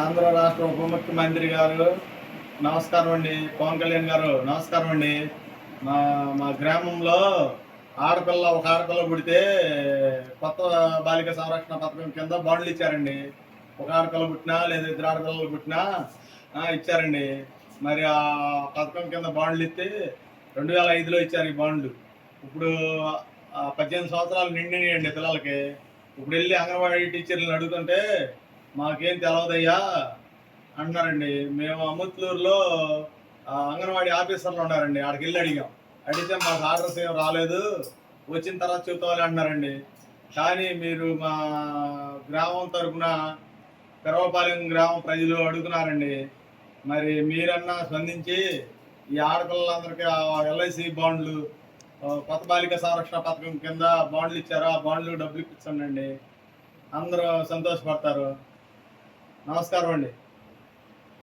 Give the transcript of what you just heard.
ఆంధ్ర రాష్ట్ర ఉప ముఖ్యమంత్రి గారు నమస్కారం అండి. పవన్ కళ్యాణ్ గారు నమస్కారం అండి. మా మా గ్రామంలో ఒక ఆడపిల్ల పుడితే కొత్త బాలిక సంరక్షణ పథకం కింద బాండ్లు ఇచ్చారండి. ఒక ఆడపిల్ల పుట్టినా లేదా ఇద్దరు ఆడపిల్లలు పుట్టినా ఇచ్చారండి. మరి ఆ పథకం కింద బాండ్లు ఇస్తే 2005లో ఇచ్చారు ఈ బాండ్లు. ఇప్పుడు 18 సంవత్సరాలు నిండినాయండి పిల్లలకి. ఇప్పుడు వెళ్ళి అంగన్వాడీ టీచర్లను అడుగుతుంటే మాకేం తెలవదయ్యా అంటున్నారండి. మేము అమృత్లూరులో అంగన్వాడీ ఆఫీసర్లు ఉన్నారండి, ఆడికి వెళ్ళి అడిగాం. అడిగితే మాకు ఆర్డర్స్ ఏం రాలేదు, వచ్చిన తర్వాత చెబుతామని అంటున్నారండి. కానీ మీరు మా గ్రామం తరఫున పెరవపాలెం గ్రామ ప్రజలు అడుగుతున్నారండి. మరి మీరన్నా స్పందించి ఈ ఆడపిల్లలందరికీ ఎల్ఐసి బాండ్లు, కొత్త బాలిక సంరక్షణ పథకం కింద బాండ్లు ఇచ్చారు, ఆ బాండ్లు డబ్బులు ఇప్పించండి. అందరూ సంతోషపడతారు. నమస్కారం అండి.